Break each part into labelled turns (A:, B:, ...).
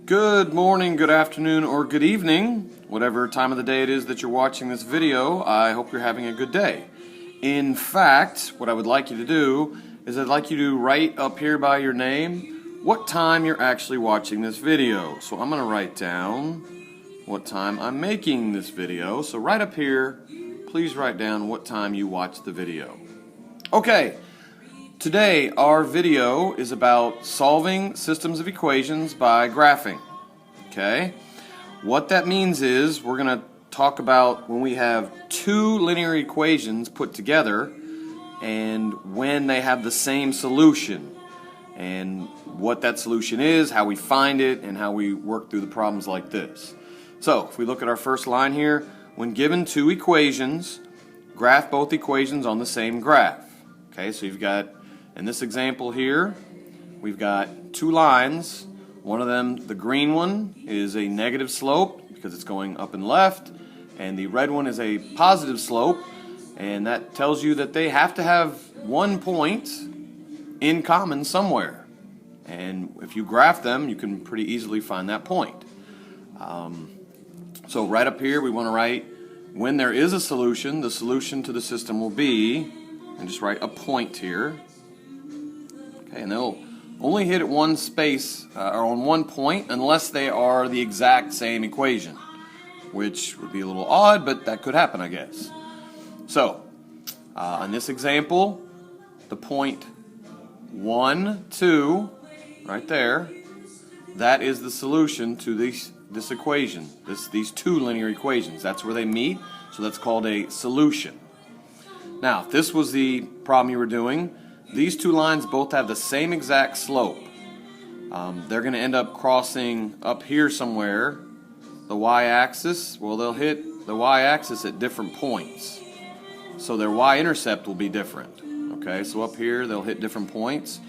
A: Good morning, good afternoon, or good evening, whatever time of the day it is that you're watching this video. I hope you're having a good day. In fact, what I would like you to do is I'd like you to write up here by your name what time you're actually watching this video. So I'm going to write down what time I'm making this video. So right up here, please write down what time you watched the video. Okay. Today, our video is about solving systems of equations by graphing. Okay? What that means is we're going to talk about when we have two linear equations put together and when they have the same solution and what that solution is, how we find it, and how we work through the problems like this. So, if we look at our first line here, when given two equations, graph both equations on the same graph. Okay, so you've got in this example here, we've got two lines. One of them, the green one, is a negative slope because it's going up and left, and the red one is a positive slope, and that tells you that they have to have one point in common somewhere. And if you graph them, you can pretty easily find that point. So right up here, we want to write when there is a solution, the solution to the system will be, and just write a point here. And they'll only hit at one space or on one point unless they are the exact same equation, which would be a little odd, but that could happen, I guess. So, in this example, the point 1, 2, right there, that is the solution to this equation, these two linear equations. That's where they meet, so that's called a solution. Now, if this was the problem you were doing, these two lines both have the same exact slope. They're going to end up crossing up here somewhere. The y-axis, well, they'll hit the y-axis at different points. So their y-intercept will be different. Okay, so up here they'll hit different points.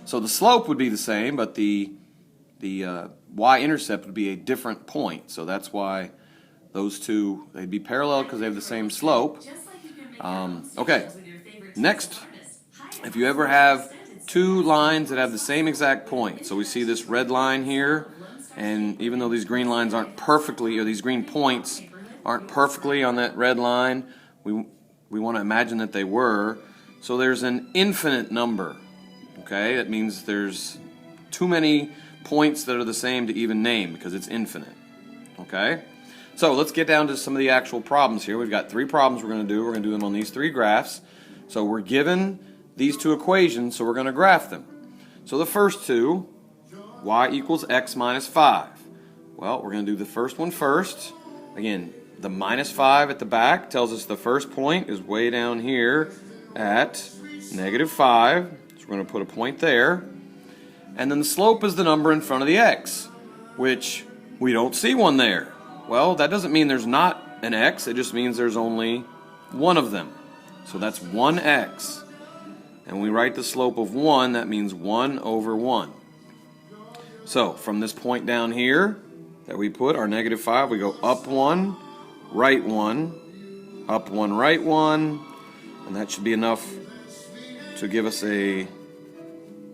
A: So the slope would be the same, but the y-intercept would be a different point. So that's why those two, they'd be parallel because they have the same slope. Okay, next. If you ever have two lines that have the same exact point, so we see this red line here, and even though these green lines aren't perfectly, or these green points aren't perfectly on that red line, we want to imagine that they were. So there's an infinite number. Okay, that means there's too many points that are the same to even name because it's infinite. Okay, so let's get down to some of the actual problems here. We've got three problems we're going to do. We're going to do them on these three graphs. So we're given these two equations, so we're going to graph them. So the first two, y equals x minus 5. Well, we're going to do the first one first. Again, the minus 5 at the back tells us the first point is way down here at negative 5. So we're going to put a point there. And then the slope is the number in front of the x, which we don't see one there. Well, that doesn't mean there's not an x. It just means there's only one of them. So that's 1x. And we write the slope of 1, that means 1 over 1. So, from this point down here that we put, our negative 5, we go up 1, right 1, up 1, right 1, and that should be enough to give us a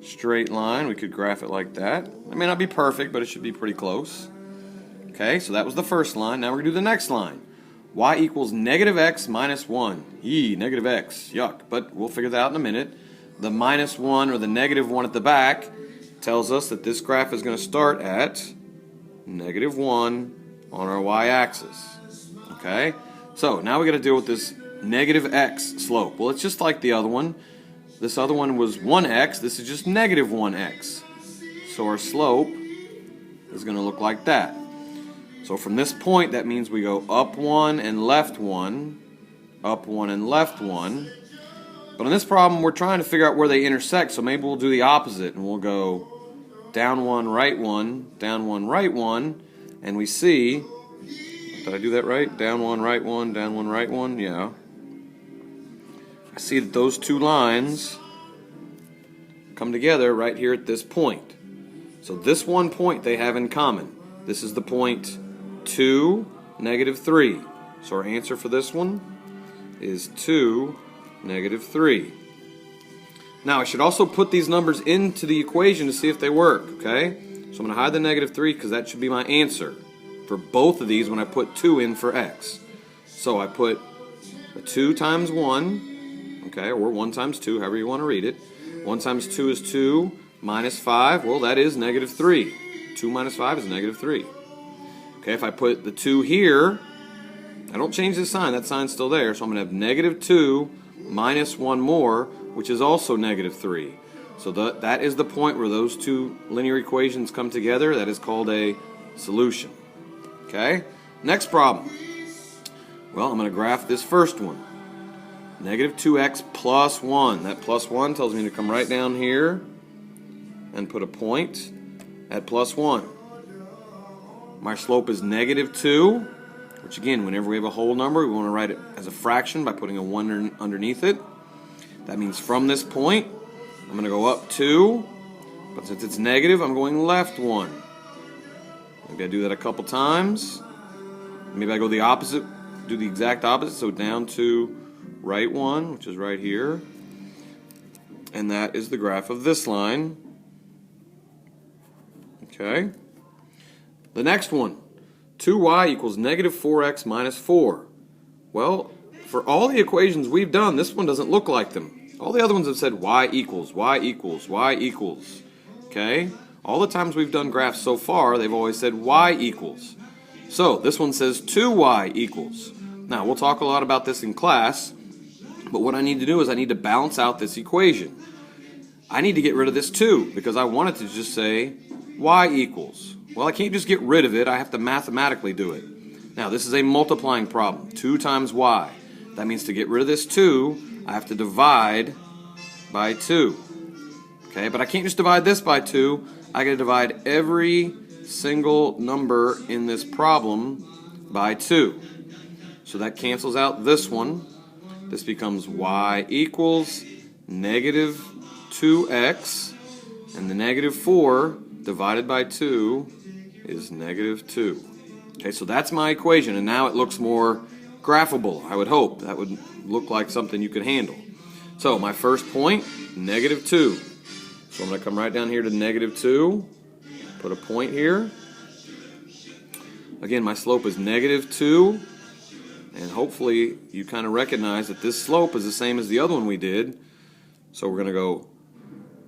A: straight line. We could graph it like that. It may not be perfect, but it should be pretty close. Okay, so that was the first line. Now we're going to do the next line. Y equals negative x minus 1. Negative x. Yuck. But we'll figure that out in a minute. The minus 1 or the negative 1 at the back tells us that this graph is going to start at negative 1 on our y-axis. Okay? So now we got to deal with this negative x slope. Well, it's just like the other one. This other one was 1x. This is just negative 1x. So our slope is going to look like that. So from this point, that means we go up 1 and left 1, up 1 and left 1. But in this problem, we're trying to figure out where they intersect, so maybe we'll do the opposite, and we'll go down 1, right 1, down 1, right 1, and we see, did I do that right? Down 1, right 1, down 1, right 1, yeah. I see that those two lines come together right here at this point. So this one point they have in common. This is the point 2, negative 3. So our answer for this one is 2, negative 3. Now I should also put these numbers into the equation to see if they work, okay? So I'm going to hide the negative 3 because that should be my answer for both of these when I put 2 in for x. So I put a 2 times 1, okay, or 1 times 2, however you want to read it. 1 times 2 is 2, minus 5, well, that is negative 3. 2 minus 5 is negative 3. Okay, if I put the 2 here, I don't change the sign, that sign's still there, so I'm going to have negative 2 minus 1 more, which is also negative 3. So that is the point where those two linear equations come together. That is called a solution. Okay, next problem. Well, I'm going to graph this first one. Negative 2x plus 1. That plus 1 tells me to come right down here and put a point at plus 1. My slope is negative 2, which again, whenever we have a whole number, we want to write it as a fraction by putting a 1 underneath it. That means from this point, I'm going to go up 2, but since it's negative, I'm going left 1. Maybe I do that a couple times. Maybe I go the opposite, do the exact opposite, so down to right 1, which is right here. And that is the graph of this line. Okay. The next one, 2y equals negative 4x minus 4. Well, for all the equations we've done, this one doesn't look like them. All the other ones have said y equals, y equals, y equals. Okay? All the times we've done graphs so far, they've always said y equals. So, this one says 2y equals. Now, we'll talk a lot about this in class, but what I need to do is I need to balance out this equation. I need to get rid of this 2, because I want it to just say y equals. Well, I can't just get rid of it, I have to mathematically do it. Now, this is a multiplying problem, 2 times y. That means to get rid of this 2, I have to divide by 2. Okay, but I can't just divide this by 2. I got to divide every single number in this problem by 2. So that cancels out this one. This becomes y equals negative 2x, and the negative 4 divided by 2 is negative 2. Okay, so that's my equation, and now it looks more graphable, I would hope. That would look like something you could handle. So my first point, negative 2. So I'm going to come right down here to negative 2, put a point here. Again, my slope is negative 2, and hopefully you kind of recognize that this slope is the same as the other one we did. So we're going to go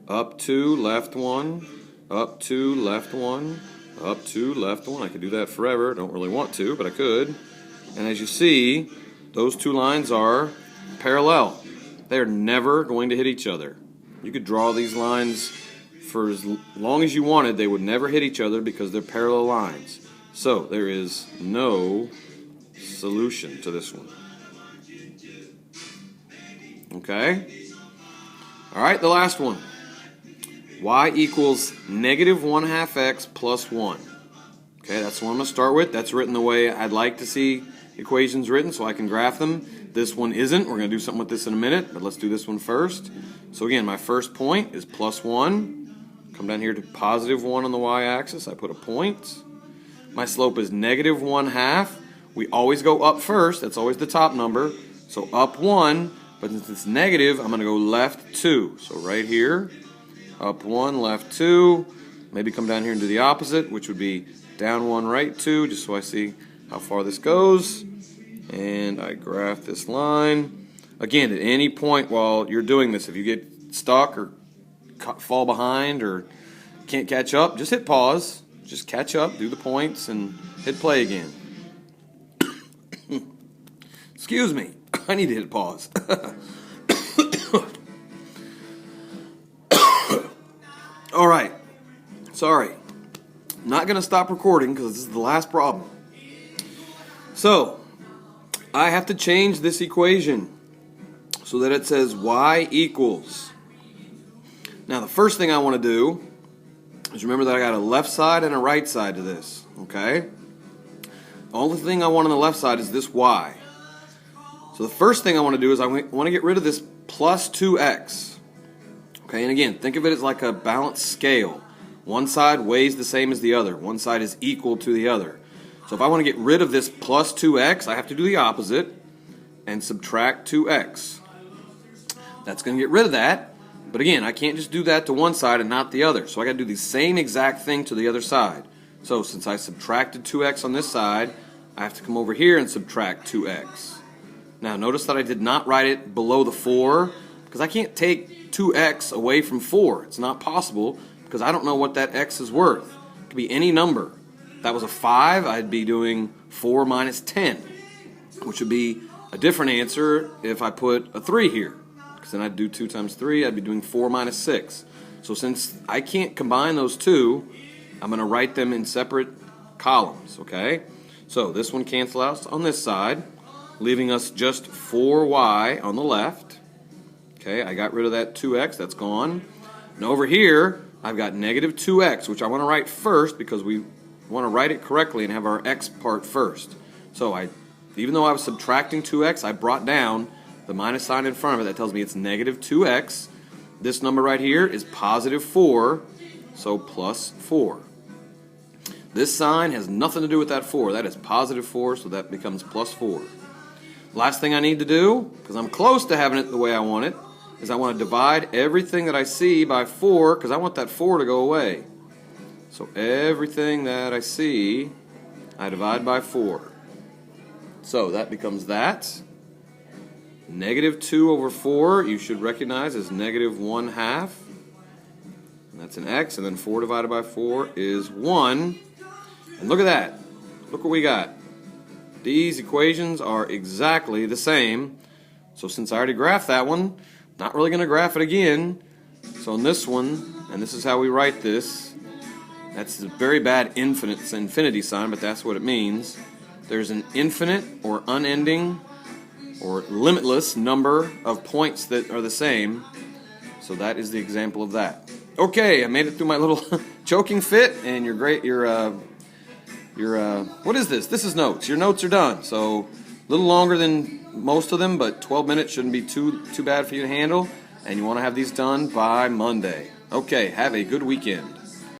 A: up 2, left 1, up 2, left 1, up 2, left 1. I could do that forever. Don't really want to, but I could. And as you see, those two lines are parallel. They are never going to hit each other. You could draw these lines for as long as you wanted. They would never hit each other because they're parallel lines. So there is no solution to this one. Okay? All right, the last one. Y equals negative 1/2 x plus 1. Okay, that's the one I'm going to start with. That's written the way I'd like to see equations written so I can graph them. This one isn't. We're going to do something with this in a minute, but let's do this one first. So again, my first point is plus 1. Come down here to positive 1 on the y-axis. I put a point. My slope is negative 1/2. We always go up first. That's always the top number. So up 1, but since it's negative, I'm going to go left 2. So right here, up 1, left 2. Maybe come down here and do the opposite, which would be down 1, right 2, just so I see how far this goes. And I graph this line. Again, at any point while you're doing this, if you get stuck or fall behind or can't catch up, just hit pause. Just catch up, do the points, and hit play again. Excuse me, I need to hit pause. All right, sorry. Not going to stop recording because this is the last problem. So, I have to change this equation so that it says y equals. Now, the first thing I want to do is remember that I got a left side and a right side to this, okay? The only thing I want on the left side is this y. So the first thing I want to do is I want to get rid of this plus 2x. Okay, and again, think of it as like a balanced scale. One side weighs the same as the other. One side is equal to the other. So if I want to get rid of this plus 2x, I have to do the opposite and subtract 2x. That's going to get rid of that. But again, I can't just do that to one side and not the other. So I got to do the same exact thing to the other side. So since I subtracted 2x on this side, I have to come over here and subtract 2x. Now notice that I did not write it below the 4, because I can't take 2x away from 4. It's not possible, because I don't know what that x is worth. It could be any number. If that was a 5, I'd be doing 4 minus 10, which would be a different answer if I put a 3 here. Because then I'd do 2 times 3, I'd be doing 4 minus 6. So since I can't combine those two, I'm going to write them in separate columns, okay? So this one cancels out on this side, leaving us just 4y on the left. Okay, I got rid of that 2x, that's gone. And over here, I've got negative 2x, which I want to write first because we want to write it correctly and have our x part first. So even though I was subtracting 2x, I brought down the minus sign in front of it. That tells me it's negative 2x. This number right here is positive 4, so plus 4. This sign has nothing to do with that 4. That is positive 4, so that becomes plus 4. Last thing I need to do, because I'm close to having it the way I want it, is I want to divide everything that I see by 4, because I want that 4 to go away. So everything that I see, I divide by 4. So that becomes that. Negative 2 over 4, you should recognize as negative 1/2. And that's an x, and then 4 divided by 4 is 1. And look at that. Look what we got. These equations are exactly the same. So since I already graphed that one, not really going to graph it again. So in this one, and this is how we write this, that's a very bad infinity sign, but that's what it means. There's an infinite or unending or limitless number of points that are the same. So that is the example of that. Okay, I made it through my little choking fit, and you're great. What is this? This is notes. Your notes are done. So a little longer than most of them, but 12 minutes shouldn't be too bad for you to handle. And you want to have these done by Monday. Okay, have a good weekend.